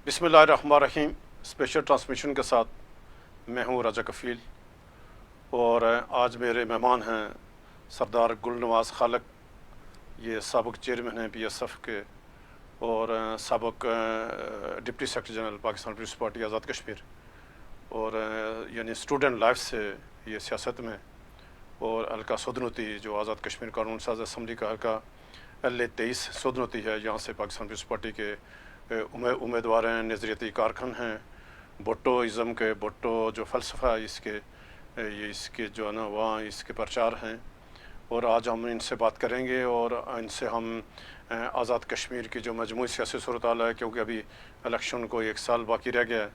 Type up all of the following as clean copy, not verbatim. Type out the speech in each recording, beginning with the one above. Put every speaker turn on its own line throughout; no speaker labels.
बिस्मिल्लाहिर्रहमानिर्रहीम। Special transmission के साथ मैं हूँ राजा कफ़ील और आज मेरे मेहमान हैं सरदार गुलनवाज खालक। ये सबक चेयरमैन हैं PSF के और सबक deputy secretary general Pakistan peoples party Azad Kashmir और यानी स्टूडेंट लाइफ से ये सियासत में और हल्का सदनती जो आज़ाद कश्मीर कानून साज असम्बली का हल्का LA-23 सदनती है, यहाँ से पाकिस्तान पीपल्स पार्टी के उम्मीदवार हैं, नज़रियाती कारकुन हैं। भुट्टोइज़म के भुट्टो जो फ़लसफ़ा है इसके जो है ना वहाँ इसके प्रचार हैं और आज हम इनसे बात करेंगे और इनसे हम आज़ाद कश्मीर की जो मजमूई सियासी सूरत-हाल है, क्योंकि अभी इलेक्शन को 1 साल बाकी रह गया है,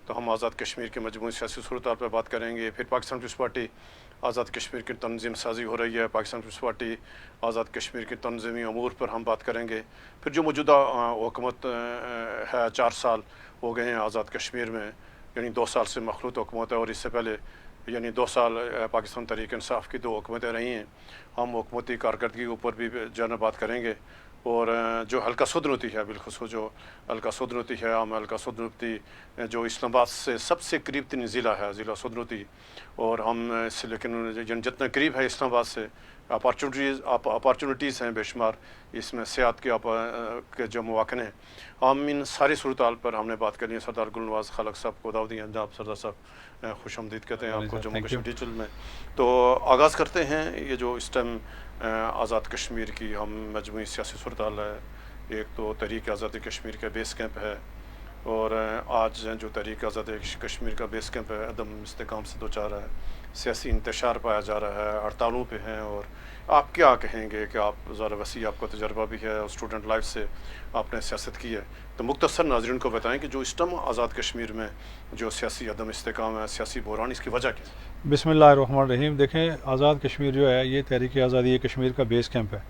तो हम आज़ाद कश्मीर की मजमूई सियासी सूरत-हाल पर बात करेंगे। फिर पाकिस्तान पीपल्स पार्टी आज़ाद कश्मीर की तंजीम साजी हो रही है, पाकिस्तान पीपल्स पार्टी आज़ाद कश्मीर की तंजीमी अमूर पर हम बात करेंगे। फिर जो मौजूदा हुकूमत है, 4 साल हो गए हैं आज़ाद कश्मीर में, यानी 2 साल से मखलूत हुकूमत है और इससे पहले यानी 2 साल पाकिस्तान तहरीक इंसाफ की 2 हुकूमतें रही हैं। हम हुकूमती कारकर्दगी के ऊपर भी जो है बात करेंगे और जो हल्का सदनती है, बिलखुसूस जो हल्का सदनती है, हम हल्का सदनती जो इस्लामाबाद से सबसे करीब तरीन ज़िला है, ज़िला सदनती, और हम इससे लेकिन जितना करीब है इस्लामाबाद से अपॉर्चुनिटीज़ हैं बेशुमार, इसमें सेहत के जो मौक़े हैं। हम इन सारी सूरत हाल पर हमने बात करनी है। सरदार गुलनवाज खालक साहब को दावत दिया। जनाब सरदार साहब, खुशामदीद कहते हैं आपको जम्मू कश्मीर डिजिटल में। तो आगाज़ करते हैं ये जो इस टाइम आज़ाद कश्मीर की हम मजमूई सियासी सूरत हाल है। एक तो तहरीक आज़ादी कश्मीर का बेस कैंप है और आज जो तहरीक आज़ादी कश्मीर का बेस कैंप है अदम इस्तेकाम से दो चार है, सियासी इंतशार पाया जा रहा है, हड़तालों पे हैं। और आप क्या कहेंगे कि आप ज़रा वसी आपका तजर्बा भी है और स्टूडेंट लाइफ से आपने सियासत की है, तो मुख्तसर नाज़रीन को बताएं कि जो इस टाइम आज़ाद कश्मीर में जो सियासी अदम इस्तेकाम है, सियासी बहरान, इसकी वजह क्या है?
बिस्मिल्लाहिर्रहमानिर्रहीम। देखें, आज़ाद कश्मीर जो है ये तहरीक आज़ादी कश्मीर का बेस कैंप है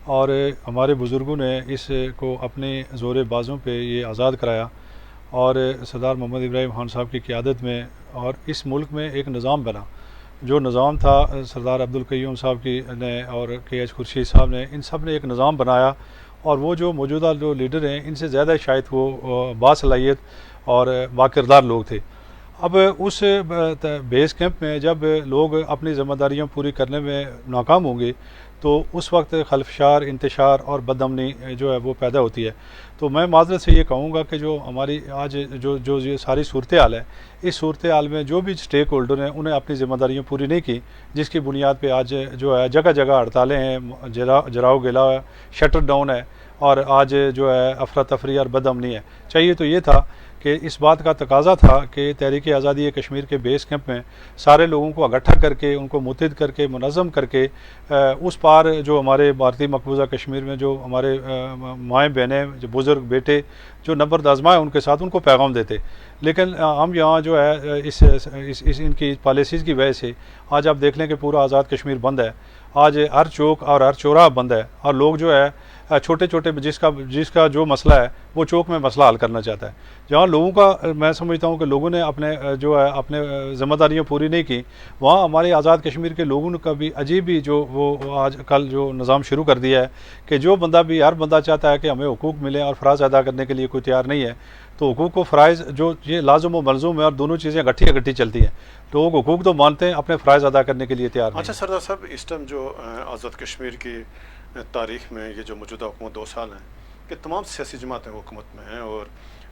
और हमारे बुज़ुर्गों ने इसको अपने ज़ोर बाज़ों पे ये आज़ाद कराया और सरदार मोहम्मद इब्राहिम खान साहब की क़ियादत में और इस मुल्क में एक निज़ाम बना। जो निज़ाम था सरदार अब्दुल क़य्यूम साहब की ने और KH खुर्शीद साहब ने, इन सब ने एक निज़ाम बनाया और वो जो मौजूदा जो लीडर हैं इनसे ज़्यादा शायद वो बासलाहियत और बाकिरदार लोग थे। अब उस बेस कैंप में जब लोग अपनी ज़िम्मेदारियाँ पूरी करने में नाकाम होंगे तो उस वक्त खलफशार, इंतशार और बदअमनी जो है वो पैदा होती है। तो मैं माज़रत से ये कहूँगा कि जो हमारी आज जो ये सारी सूरत हाल है, इस सूरत हाल में जो भी स्टेक होल्डर हैं उन्हें अपनी ज़िम्मेदारियाँ पूरी नहीं की, जिसकी बुनियाद पे आज जो है जगह जगह हड़तालें हैं, जराओ गिला है, शटर डाउन है और आज जो है अफरा तफरी और बदअमनी है। चाहिए तो ये था कि इस बात का तकाजा था कि तहरीक आज़ादी कश्मीर के बेस कैंप में सारे लोगों को इकट्ठा करके, उनको मुत्तहिद करके, मुनज़्ज़म करके उस पार जो हमारे भारतीय मकबूजा कश्मीर में जो हमारे माएँ बहनें, जो बुज़ुर्ग बेटे जो नंबर आज़माए उनके साथ उनको पैगाम देते। लेकिन हम यहाँ जो है इस इनकी पॉलिसीज़ की वजह से आज आप देख लें कि पूरा आज़ाद कश्मीर बंद है। आज हर चौक और हर चौराहा बंद है और लोग जो है छोटे छोटे जिसका जो मसला है वो चौक में मसला हल करना चाहता है। जहाँ लोगों का, मैं समझता हूँ कि लोगों ने अपने जो है अपने ज़िम्मेदारियाँ पूरी नहीं की, वहाँ हमारे आज़ाद कश्मीर के लोगों का भी अजीब ही जो वो आज कल जो निज़ाम शुरू कर दिया है कि जो बंदा भी, हर बंदा चाहता है कि हमें हुकूक मिले और फ़राज़ अदा करने के लिए कोई तैयार नहीं है। तो हुकूक व फ़राइज़ जो ये लाज़िम व मलज़ूम है और दोनों चीज़ें इकट्ठी चलती हैं। लोग हुकूक तो मानते हैं, अपने फ़राइज़ अदा करने के लिए तैयार नहीं।
अच्छा सरदार साहब, इस टाइम जो आज़ाद कश्मीर की तारीख़ में ये जो मौजूदा हुकूमत 2 साल हैं कि तमाम सियासी जमातें हुकूमत में हैं और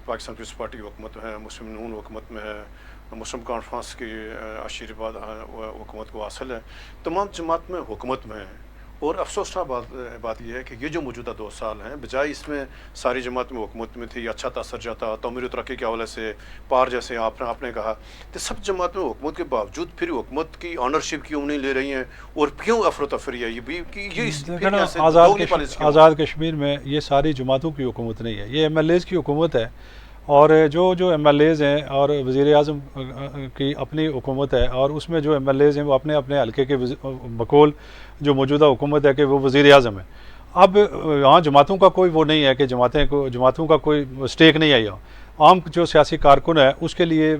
पाकिस्तान पीपल्स पार्टी हुकूमत में है, मुस्लिम नून हुकूमत में है, मुस्लिम कॉन्फ्रेंस की आशीर्वाद हुकूमत को हासिल है, तमाम जमात में हुकूमत में है। और अफसोसनाक बात यह है कि ये जो मौजूदा 2 साल हैं, बजाय इसमें सारी जमात में हुकूमत में थी, अच्छा तासर जाता तमीर तरक्की के हवाले से पार, जैसे आपने कहा, तो सब जमात में हुकूमत के बावजूद फिर हुकूमत की ऑनरशिप क्यों नहीं ले रही हैं और क्यों अफरा तफरी है? ये भी कि ये
आज़ाद कश्मीर में ये सारी जमातों की हुकूमत नहीं है, ये MLAs की हुकूमत है और जो MLAs हैं और वज़ीर आज़म की अपनी हुकूमत है और उसमें जो MLAs हैं वो अपने अपने हल्के के बकौल जो मौजूदा हुकूमत है कि वो वज़ीर आज़म है। अब यहाँ जमातों का कोई वो नहीं है कि जमातों का कोई स्टेक नहीं है। यहाँ आम जो सियासी कारकुन है उसके लिए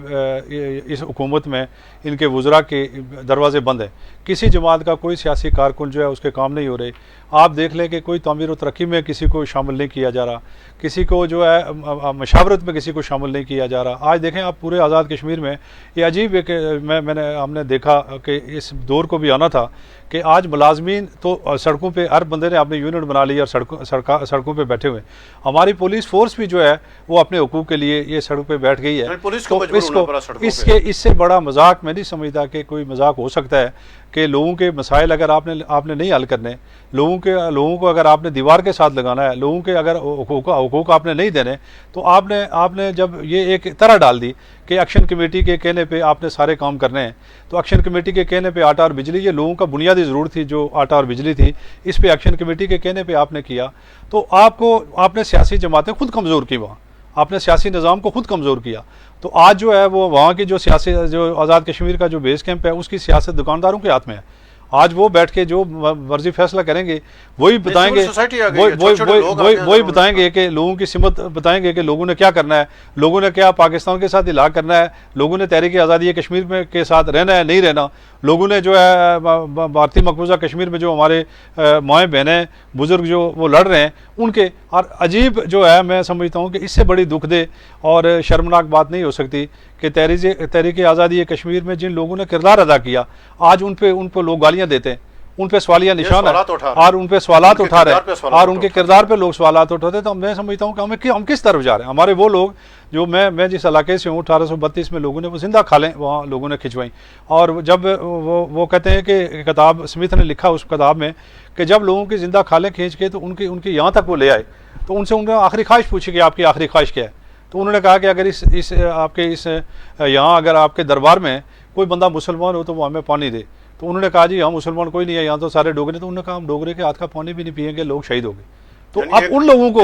इस हुकूमत में इनके वज़रा के दरवाज़े बंद हैं, किसी जमात का कोई सियासी कारकुन जो है उसके काम नहीं हो रहे। आप देख लें कि कोई तमीर व तरक्की में किसी को शामिल नहीं किया जा रहा, किसी को जो है मशावरत में किसी को शामिल नहीं किया जा रहा। आज देखें आप पूरे आज़ाद कश्मीर में ये अजीब है कि हमने देखा कि इस दौर को भी आना था कि आज मुलाजमीन तो सड़कों पे हर बंदे ने अपनी यूनिट बना ली और सड़कों पे बैठे हुए। हमारी पुलिस फोर्स भी जो है वो अपने हुकूक के लिए ये सड़क पे बैठ गई है। तो इससे बड़ा मजाक मैं नहीं समझता कि कोई मजाक हो सकता है कि लोगों के मसाइल अगर आपने नहीं हल करने, लोगों को अगर आपने दीवार के साथ लगाना है, लोगों के अगर हुकूक आपने नहीं देने, तो आपने जब ये एक तरह डाल दी कि एक्शन कमेटी के कहने पे आपने सारे काम करने हैं, तो एक्शन कमेटी के कहने पे आटा और बिजली, ये लोगों का बुनियादी ज़रूरत थी जो आटा और बिजली थी, इस पे एक्शन कमेटी के कहने पे आपने किया, तो आपने सियासी जमातें खुद कमज़ोर की, वहाँ आपने सियासी निज़ाम को खुद कमज़ोर किया। तो आज जो है वो वहाँ की जो आज़ाद कश्मीर का जो बेस कैंप है उसकी सियासत दुकानदारों के हाथ में है। आज वो बैठ के जो मर्जी फैसला करेंगे वही बताएंगे, वही बताएंगे कि लोगों की सिमत बताएंगे कि लोगों ने क्या करना है, लोगों ने क्या पाकिस्तान के साथ इलाक़ करना है, लोगों ने तहरीक आज़ादी कश्मीर में के साथ रहना है नहीं रहना, लोगों ने जो है भारतीय मकबूजा कश्मीर में जो हमारे माएँ बहनें बुज़ुर्ग जो वो लड़ रहे हैं उनके। और अजीब जो है मैं समझता हूँ कि इससे बड़ी दुखदे और शर्मनाक बात नहीं हो सकती कि तहरीक आज़ादी कश्मीर में जिन लोगों ने किरदार अदा किया आज उन पे लोग गालियाँ देते हैं, उन पे सवालिया निशान है और उन पे सवालात उठा रहे हैं और उनके किरदार पे लोग सवालात उठाते हैं। तो मैं समझता हूँ कि हम किस तरफ जा रहे हैं। हमारे वो लोग जो मैं जिस इलाके से हूँ 1832 में लोगों ने वो जिंदा खालें वहाँ लोगों ने खिंचवाई। और जब वो कहते हैं कि किताब स्मिथ ने लिखा उस किताब में कि जब लोगों की जिंदा खालें खींच के तो उनकी यहाँ तक वो ले आए, तो उनसे उन्होंने आखिरी ख्वाहिश पूछी कि आपकी आखिरी ख्वाहिश क्या है। तो उन्होंने कहा कि अगर इस यहाँ अगर आपके दरबार में कोई बंदा मुसलमान हो तो वो हमें पानी दे। तो उन्होंने कहा जी हम मुसलमान कोई नहीं है, यहाँ तो सारे डोगरे। तो उन्होंने कहा हम डोगरे के हाथ का पानी भी नहीं पियेंगे, लोग शहीद हो गए। तो अब उन लोगों को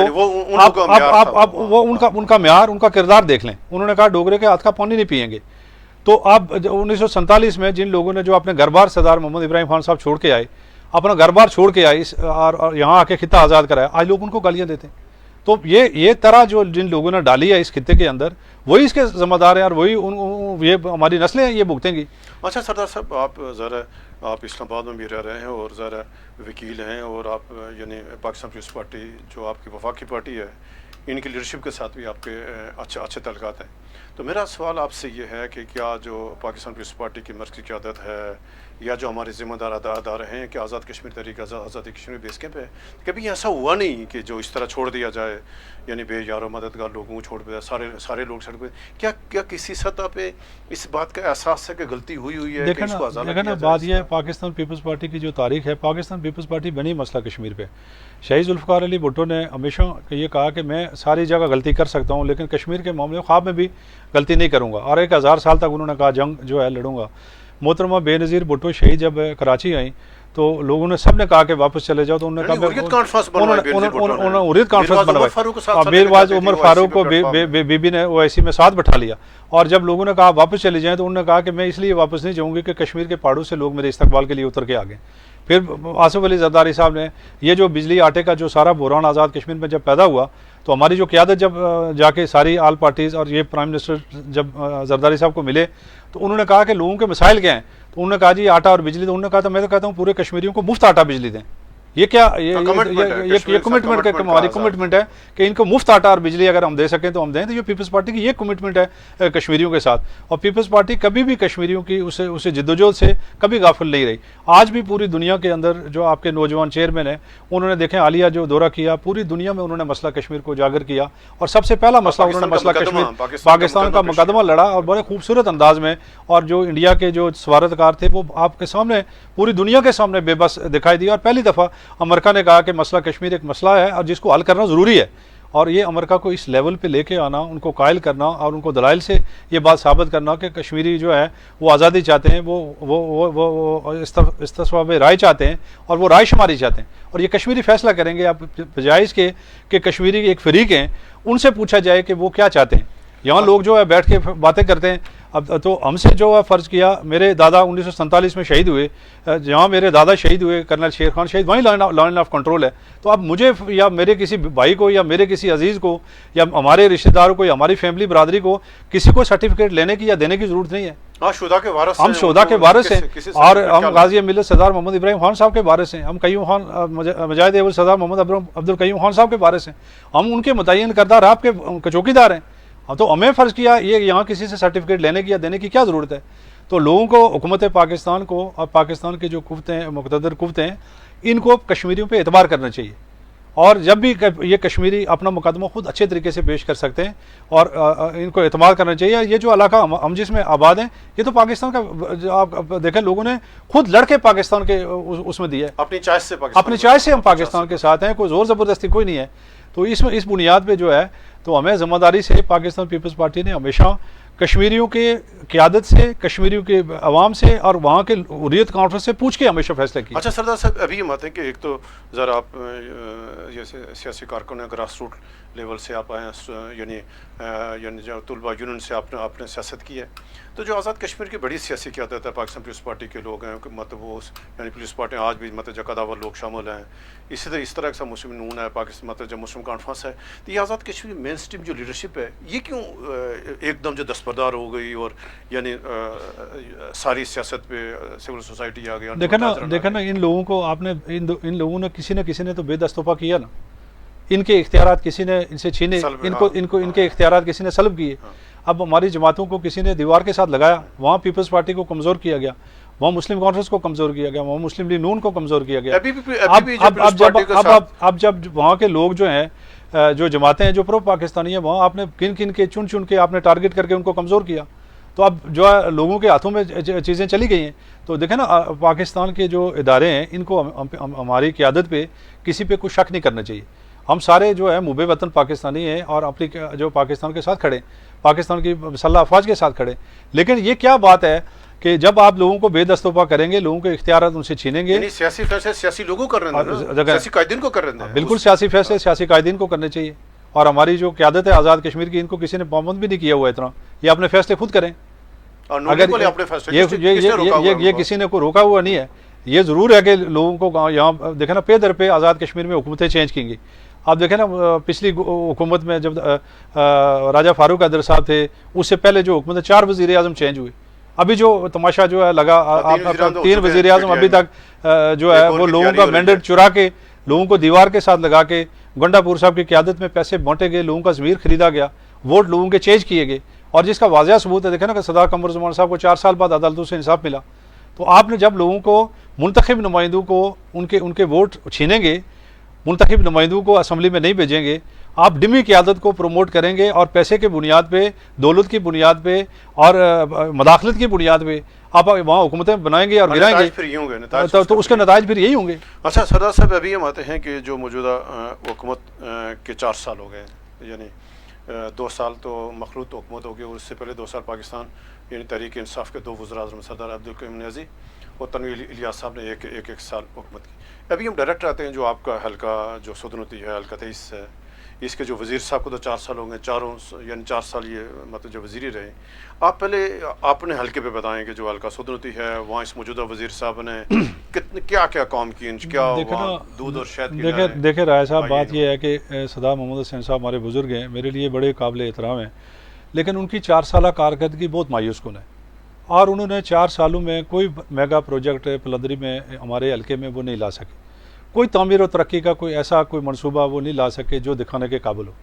आप वो उनका म्यार उनका किरदार देख लें। उन्होंने कहा डोगरे के हाथ का पानी नहीं पियेंगे। तो अब 1947 में जिन लोगों ने जो अपने घर बार सरदार मोहम्मद इब्राहिम खान साहब छोड़ के आए, अपना घर बार छोड़ के आए और यहाँ आके खिता आज़ाद कराया, आज लोग उनको गालियाँ देते हैं। तो ये तरह जो जिन लोगों ने डाली है इस खिते के अंदर वही इसके जिम्मेदार हैं और वही ये हमारी नस्लें हैं ये भुगतेंगी।
अच्छा सरदार साहब, आप इस्लामाबाद में भी रह रहे हैं और ज़रा वकील हैं और आप यानी पाकिस्तान पीपल्स पार्टी जो आपकी वफाकी पार्टी है इनकी लीडरशिप के साथ भी आपके अच्छे तल्लुकात हैं। तो मेरा सवाल आपसे ये है कि क्या जो पाकिस्तान पीपल्स पार्टी की मर्कज़ी क़यादत है या जो हमारे ज़िम्मेदार अदारे हैं कि आज़ाद कश्मीर तहरीक आज़ादी कश्मीर बेस कैंप है, कभी ऐसा हुआ नहीं कि जो इस तरह छोड़ दिया जाए, यानी बेयारो मददगार लोगों को छोड़ दिया, सारे लोग सड़क पे? क्या किसी सतह पे इस बात का एहसास है कि गलती हुई है?
देखा ना बात यह है, पाकिस्तान पीपल्स पार्टी की जो तारीख है, पाकिस्तान पीपल्स पार्टी बनी मसला कश्मीर पे। शहीद जुल्फ़िकार अली भुट्टो ने हमेशा ये कहा कि मैं सारी जगह गलती कर सकता हूँ लेकिन कश्मीर के मामले ख्वाब में भी गलती नहीं करूँगा, और 1000 साल तक उन्होंने कहा जंग जो है लड़ूंगा। मोहतरमा बेनज़ीर भुट्टो शहीद जब कराची आई तो लोगों ने सब ने कहा कि वापस चले जाओ, तो उन्होंने कहा हुर्रियत कॉन्फ्रेंस बनवाई, मीरवाज उमर फारूक को बीबी ने ओवैसी में साथ बैठा लिया। और जब लोगों ने कहा वापस चले जाएं तो उन्होंने कहा कि मैं इसलिए वापस नहीं जाऊँगी कि कश्मीर के पहाड़ों से लोग मेरे इस्तकबाल के लिए उतर के आ गए। फिर आसिफ अली जरदारी साहब ने ये जो बिजली आटे का जो सारा बहरान आज़ाद कश्मीर में जब पैदा हुआ तो हमारी जो क़यादत जब जाके सारी आल पार्टीज़ और ये प्राइम मिनिस्टर जब जरदारी साहब को मिले तो उन्होंने कहा कि लोगों के मसाइल क्या हैं, तो उन्होंने कहा जी आटा और बिजली। तो उन्होंने कहा तो मैं तो कहता हूँ पूरे कश्मीरियों को मुफ्त आटा बिजली दें। ये क्या ये कमिटमेंट का हमारी कमिटमेंट है कि इनको मुफ्त आटा और बिजली अगर हम दे सकें तो हम दें। तो ये पीपल्स पार्टी की ये कमिटमेंट है कश्मीरियों के साथ, और पीपल्स पार्टी कभी भी कश्मीरियों की उसे जिद्दोजहद से कभी गाफिल नहीं रही। आज भी पूरी दुनिया के अंदर जो आपके नौजवान चेयरमैन हैं उन्होंने देखें हालिया जो दौरा किया, पूरी दुनिया में उन्होंने मसला कश्मीर को उजागर किया और सबसे पहला मसला उन्होंने मसला कश्मीर पाकिस्तान का मुकदमा लड़ा और बड़े खूबसूरत अंदाज में। और जो इंडिया के जो सफारतकार थे वो आपके सामने पूरी दुनिया के सामने बेबस दिखाई दिया। और पहली दफ़ा अमेरिका ने कहा कि मसला कश्मीर एक मसला है और जिसको हल करना ज़रूरी है। और ये अमेरिका को इस लेवल पे लेके आना, उनको कायल करना और उनको दलाइल से ये बात साबित करना कि कश्मीरी जो है वो आज़ादी चाहते हैं, वो इस्तिस्वाब राय चाहते हैं और वो राय शुमारी चाहते हैं और ये कश्मीरी फैसला करेंगे। आप बजाय इसके कि कश्मीरी एक फरीक हैं उनसे पूछा जाए कि वो क्या चाहते हैं। यहाँ लोग जो है बैठ के बातें करते हैं। अब तो हमसे जो है फ़र्ज़ किया, मेरे दादा 1947 में शहीद हुए, जहाँ मेरे दादा शहीद हुए कर्नल शेर खान शहीद, वहीं लाइन ऑफ कंट्रोल है। तो अब मुझे या मेरे किसी भाई को या मेरे किसी अजीज़ को या हमारे रिश्तेदारों को या हमारी फैमिली बरादरी को किसी को सर्टिफिकेट लेने की या देने की ज़रूरत नहीं है।
हाँ, शुदा के वारिस
हम
हैं,
शुदा के
उनको
वारिस हैं,
किसी
और
सर्टिफिकेट
हम
क्या
गाजी मिल्लत सरदार मोहम्मद इब्राहिम खान साहब के वारिस हैं, हम कयूम खान मुजाहिद एवल सरदार मोहम्मद अब्दुल कयूम खान साहब के वारिस हैं, हम उनके मुतय्यन करदा राह के चौकीदार हैं। हाँ, तो हमें फ़र्ज़ किया ये यहाँ किसी से सर्टिफिकेट लेने की या देने की क्या ज़रूरत है। तो लोगों को, हुकूमत पाकिस्तान को और पाकिस्तान के जो कुव्वतें हैं, मुक़तदर कुव्वतें हैं, इनको कश्मीरियों पे एतबार करना चाहिए, और जब भी ये कश्मीरी अपना मुकदमा खुद अच्छे तरीके से पेश कर सकते हैं, और इनको एतमाद करना चाहिए। ये जो इलाका हम जिसमें आबाद हैं, ये तो पाकिस्तान का, आप देखें लोगों ने खुद लड़के पाकिस्तान के उसमें दिया है,
अपनी चॉइस से
अपनी चॉइस से हम पाकिस्तान के साथ हैं, कोई ज़ोर ज़बरदस्ती कोई नहीं है। तो इसमें इस बुनियाद पर जो है, तो हमें ज़िम्मेदारी से पाकिस्तान पीपल्स पार्टी ने हमेशा कश्मीरियों के क़यादत से, कश्मीरियों के अवाम से और वहाँ के हुर्रियत कॉन्फ्रेंस से पूछ के हमेशा फैसला किया।
अच्छा सरदार साहब, अभी ये बात है कि एक तो ज़रा आप जैसे सियासी कारकुन हैं, ग्रास रूट लेवल से आप आए हैं, यानी जो तुलबा यूनियन से आपने सियासत की है, तो जो आज़ाद कश्मीर की बड़ी सियासी क़यादत है, पाकिस्तान पीपल्स पार्टी के लोग हैं, मतलब वो यानी पीपल्स पार्टी आज भी मतलब जो कदावर लोग शामिल हैं, इस तरह का मुस्लिम नून है पाकिस्तान, मतलब जो मुस्लिम कॉन्फ्रेंस है, तो ये आज़ाद कश्मीर मेन स्ट्रीम जो लीडरशिप है, ये क्यों एकदम जो दस्तबरदार हो गई, और यानी सारी सियासत पे सिविल सोसाइटी आ गई।
देखा ना इन लोगों को आपने, इन लोगों ने किसी ने तो बेदस्तूफा किया ना, इनके इख्तियारात किसी ने इनसे छीने, इनको इनके इख्तियारात किसी ने सल्ब किए। अब हमारी जमातों को किसी ने दीवार के साथ लगाया, वहाँ पीपल्स पार्टी को कमज़ोर किया गया, वहाँ मुस्लिम कॉन्फ्रेंस को कमज़ोर किया गया, वहाँ मुस्लिम लीग नून को कमज़ोर किया गया। अब जब वहाँ के लोग जो हैं, जो जमातें हैं जो प्रो पाकिस्तानी हैं, वहाँ आपने किन किन के चुन के आपने टारगेट करके उनको कमज़ोर किया। तो अब जो है लोगों के हाथों में चीज़ें चली गई हैं। तो देखें ना, पाकिस्तान के जो इदारे हैं, इनको हमारी क़यादत पे किसी पे कुछ शक नहीं करना चाहिए। हम सारे जो है मुबे वतन पाकिस्तानी हैं, और अपनी जो पाकिस्तान के साथ खड़े, पाकिस्तान की मसल्ह अफवाज के साथ खड़े। लेकिन ये क्या बात है कि जब आप लोगों को बेदस्तूफा करेंगे, लोगों के इख्तियारात उनसे छीनेंगे।
सियासी फैसले सियासी लोगों कर रहे हैं, सियासी कायदीन को कर रहे हैं।
बिल्कुल, सियासी फैसले सियासी कायदीन को करने चाहिए, और हमारी जो क़यादत है आज़ाद कश्मीर की, इनको किसी ने पाबंद भी नहीं किया हुआ इतना, ये अपने फैसले खुद करें। अगर ये किसी ने को रोका हुआ नहीं है। ये ज़रूर है कि लोगों को यहाँ देखे ना, पे दर पे आज़ाद कश्मीर में हुकूमतें चेंज की गई। आप देखें ना, पिछली हुकूमत में जब राजा फारूक हैदर साहब थे, उससे पहले जो हुकूमत 4 वज़ीर आज़म चेंज हुए। अभी जो तमाशा जो है लगा, 3 वज़ीर आज़म अभी तक जो है वो लोगों का मैंडेट चुरा के, लोगों को दीवार के साथ लगा के, गंडापुर साहब की क़यादत में पैसे बांटे गए, लोगों का ज़मीर खरीदा गया, वोट लोगों के चेंज किए गए, और जिसका वाज़ह सबूत है। देखे ना कि सरदार कमरुज़्ज़मान साहब को 4 साल बाद अदालतों से इंसाफ मिला। तो आपने जब लोगों को, मुंतखब नुमाइंदों को उनके वोट छीनेंगे, मुंतखब नुमाइंदों को असम्बली में नहीं भेजेंगे, आप डिमी क़यादत को प्रमोट करेंगे, और पैसे के बुनियाद पे, दौलत की बुनियाद पे और मदाखलत की बुनियाद पे आप वहाँ हुकूमतें बनाएंगे और गिराएंगे, तो उसके नताइज फिर यही होंगे।
अच्छा सरदार साहब, अभी हम आते हैं कि जो मौजूदा हुकूमत के 4 साल हो गए, यानी 2 साल तो मखलूत हुकूमत होगी, और उससे पहले 2 साल पाकिस्तान यानी तहरीक इंसाफ के 2 वज़ीर-ए-आज़म सरदार अब्दुल कयूम नियाज़ी और तनवीर इलियास साहब ने एक साल हुकूमत की। अभी हम डायरेक्ट आते हैं जो आपका हल्का जो सदनती है, हल्का 23 है, इसके जो वज़ीर साहब को तो 4 साल हो गए, यानी 4 साल ये मतलब जो वज़ीर रहे। आप पहले अपने हल्के पे बताएं कि जो हल्का सदनती है, वहाँ इस मौजूदा वज़ीर साहब ने क्या क्या काम किए, क्या दूध और शहद।
देखे राय साहब, बात यह है कि सरदार मोहम्मद हुसैन साहब हमारे बुज़ुर्ग हैं, मेरे लिए बड़े काबिल एहतराम हैं, लेकिन उनकी 4 साल कारकर्दगी बहुत मायूस कुन है, और उन्होंने 4 सालों में कोई मेगा प्रोजेक्ट पलंदरी में हमारे हल्के में वो नहीं ला सके। कोई तामीर और तरक्की का कोई ऐसा कोई मनसूबा वो नहीं ला सके जो दिखाने के काबिल हो।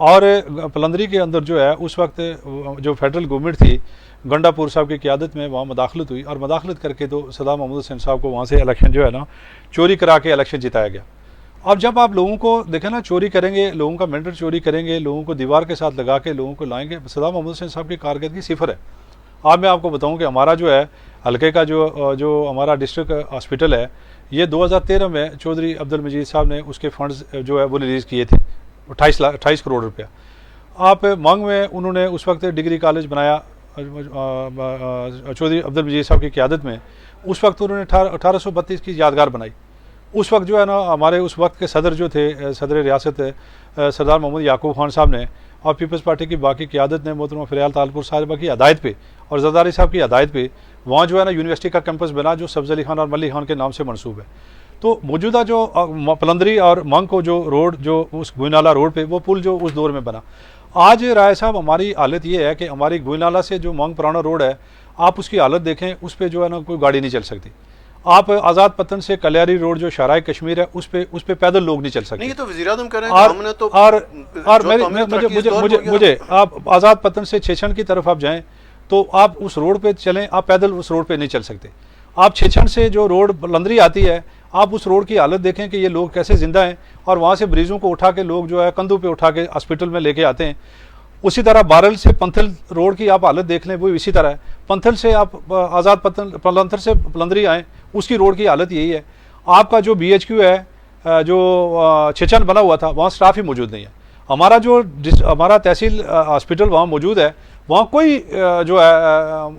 और पलंदरी के अंदर जो है उस वक्त जो फेडरल गवर्नमेंट थी, गंडापुर साहब की क़यादत में वहाँ मदाखलत हुई, और मदाखलत करके तो सरदार मोहम्मद हुसैन साहब को वहाँ से इलेक्शन जो है ना चोरी करा के इलेक्शन जिताया गया। अब जब आप लोगों को देखें ना, चोरी करेंगे, लोगों का मैंडेट चोरी करेंगे, लोगों को दीवार के साथ लगा के लोगों को लाएंगे, सरदार मोहम्मद हुसैन साहब की कारकर्दगी सिफर है। अब मैं आपको बताऊं कि हमारा जो है हल्के का जो हमारा डिस्ट्रिक्ट हॉस्पिटल है, ये 2013 में चौधरी अब्दुल मजीद साहब ने उसके फंड्स जो है वो रिलीज़ किए थे, 28 करोड़ रुपया। आप मांग में उन्होंने उस वक्त डिग्री कॉलेज बनाया चौधरी अब्दुल मजीद साहब की क़यादत में। उस वक्त उन्होंने 1832 की यादगार बनाई। उस वक्त जो है ना, हमारे उस वक्त के सदर जो थे, सदर रियासत सरदार मोहम्मद याकूब खान साहब ने और पीपल्स पार्टी की बाकी क़यादत ने मोहतरमा फ़रियाल तालपुर साहिबा की हदायत पे और जरदारी साहब की हदायत पे वहाँ जो है ना यूनिवर्सिटी का कैंपस बना, जो सब्ज़ अली खान और मली खान के नाम से मनसूब है। तो मौजूदा जो पलंदरी और मंग को जो रोड, जो उस गुईनाला रोड पे वो पुल जो उस दौर में बना, आज राय साहब हमारी हालत ये है कि हमारी गुईनाला से जो मंग पुराना रोड है, आप उसकी हालत देखें, उस पर जो है ना कोई गाड़ी नहीं चल सकती। आप आज़ाद पतन से कल्यारी रोड जो शराय कश्मीर है उस पे पैदल लोग नहीं चल सकते।
नहीं, तो वज़ीर-ए-आज़म कह रहे हैं कि हमने तो
और मुझे आप आज़ाद पतन से छेछन की तरफ आप जाएं तो आप उस रोड पे चलें, आप पैदल उस रोड पे नहीं चल सकते। आप छेछन से जो रोड लंदरी आती है, आप उस रोड की हालत देखें कि ये लोग कैसे जिंदा हैं, और वहाँ से मरीजों को उठा के लोग जो है कंधों पे उठा के हॉस्पिटल में लेके आते हैं। उसी तरह बारल से पंथल रोड की आप हालत देख लें, वो इसी तरह है। पंथल से आप आज़ाद पतन पंथल से लंदरी आएँ, उसकी रोड की हालत यही है। आपका जो BHQ है, जो छेछन बना हुआ था, वहाँ स्टाफ ही मौजूद नहीं है। हमारा तहसील हॉस्पिटल वहाँ मौजूद है, वहाँ कोई जो है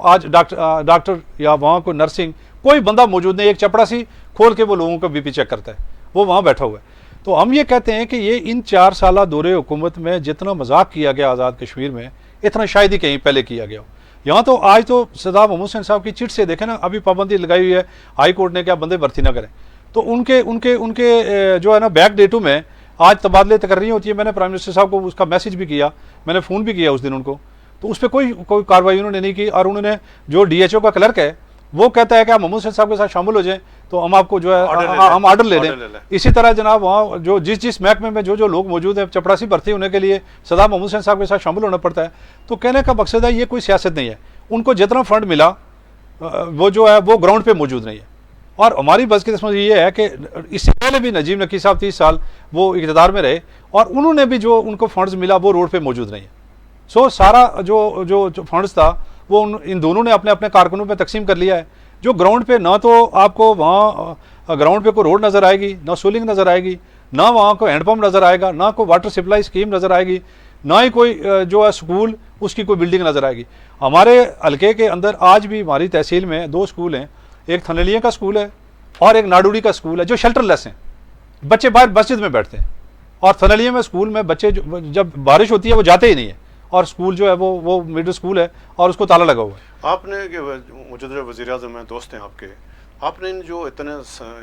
आज डॉक्टर या वहाँ कोई नर्सिंग कोई बंदा मौजूद नहीं। एक चपड़ासी खोल के वो लोगों का BP चेक करता है, वो वहाँ बैठा हुआ है। तो हम ये कहते हैं कि ये इन 4 साल दौरे हुकूमत में जितना मजाक किया गया आज़ाद कश्मीर में, इतना शायद ही कहीं पहले किया गया हो। यहाँ तो आज तो सदाब मोहम्मद हुसैन साहब की चिट से देखें ना, अभी पाबंदी लगाई हुई है हाई कोर्ट ने, क्या बंदे भर्ती ना करें। तो उनके जो है ना बैक डेटू में आज तबादले तकर्रियाँ होती है। मैंने प्राइम मिनिस्टर साहब को उसका मैसेज भी किया, मैंने फ़ोन भी किया उस दिन उनको, तो उस पर कोई कार्रवाई उन्होंने नहीं की। और उन्होंने जो DHO का क्लर्क है वो कहता है कि आप मोहम्मद हुसैन साहब के साथ शामिल हो जाएं तो हम आपको जो है हम ऑर्डर ले लें। इसी तरह जनाब वहाँ जो जिस महकमे में जो लोग मौजूद हैं, चपड़ासी भर्ती होने के लिए सदाब मोहम्मद हुसैन साहब के साथ शामिल होना पड़ता है। तो कहने का मकसद है ये कोई सियासत नहीं है। उनको जितना फंड मिला वो जो है वो ग्राउंड पे मौजूद नहीं है। और हमारी बस की किस्मत ये है कि इससे पहले भी नजीब नकी साहब 30 साल वो इक़्तिदार में रहे और उन्होंने भी जो उनको फंड्स मिला वो रोड पे मौजूद नहीं है। सो सारा जो फंड्स था वो इन दोनों ने अपने अपने कारकुनों पे तकसीम कर लिया है। जो ग्राउंड पे ना तो आपको वहाँ ग्राउंड पे कोई रोड नज़र आएगी, ना सोलिंग नज़र आएगी, ना वहाँ कोई हैंडपम्प नज़र आएगा, ना कोई वाटर सप्लाई स्कीम नज़र आएगी, ना ही कोई जो है स्कूल उसकी कोई बिल्डिंग नज़र आएगी। हमारे हल्के के अंदर आज भी हमारी तहसील में 2 स्कूल हैं, एक थनलिया का स्कूल है और एक नाडूड़ी का स्कूल है, जो शेल्टरलेस हैं। बच्चे बाहर मस्जिद में बैठते हैं और थनलिया में स्कूल में बच्चे जब बारिश होती है वो जाते ही नहीं है, और स्कूल जो है वो मिडिल स्कूल है और उसको ताला लगा हुआ है।
आपने मौजूदा वज़ीर-ए-आज़म हैं, दोस्त हैं आपके, आपने इन जो इतने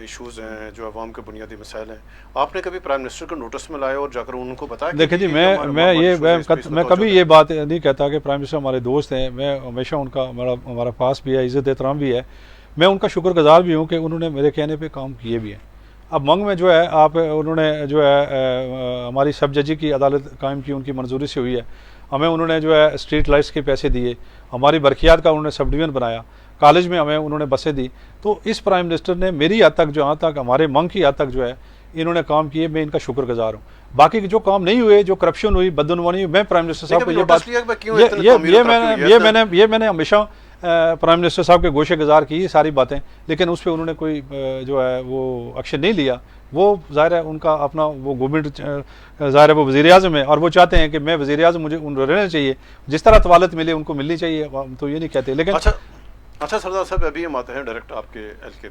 इशूज़ हैं जो अवाम के बुनियादी मसाइल हैं, आपने कभी प्राइम मिनिस्टर को नोटिस में लाए और जाकर उनको बताया? देखिए जी,
मैं कभी ये बात नहीं कहता कि प्राइम मिनिस्टर हमारे दोस्त हैं। मैं हमेशा उनका हमारा पास भी है, इज़्ज़त एहतराम भी है। मैं उनका शुक्रगुजार भी हूँ कि उन्होंने मेरे कहने पर काम किए भी हैं। अब मंग में जो है उन्होंने जो है हमारी सब जजी की अदालत कायम की, उनकी मंजूरी से हुई है। हमें उन्होंने जो है स्ट्रीट लाइट्स के पैसे दिए, हमारी बरखियात का उन्होंने सब डिवीज़न बनाया, कॉलेज में हमें उन्होंने बसें दी। तो इस प्राइम मिनिस्टर ने मेरी हद तक, जहाँ तक हमारे मंग की हद तक जो है इन्होंने काम किए, मैं इनका शुक्रगुजार हूँ। बाकी जो काम नहीं हुए, जो करप्शन हुई, बदनवानी, मैं प्राइम मिनिस्टर साहब को ये मैंने हमेशा प्राइम मिनिस्टर साहब के गोशे गुजार की सारी बातें, लेकिन उस पर उन्होंने कोई जो है वो एक्शन नहीं लिया। वो ज़ाहिर है उनका अपना वो गवर्नमेंट ज़ाहिर है वो वज़ीर-ए-आज़म है और वो चाहते हैं कि मैं वज़ीर-ए-आज़म, मुझे उनको रहना चाहिए, जिस तरह तवालत मिले उनको मिलनी चाहिए, तो ये नहीं कहते। लेकिन
अच्छा सरदार साहब, अभी हम आते हैं डायरेक्ट आपके हल्के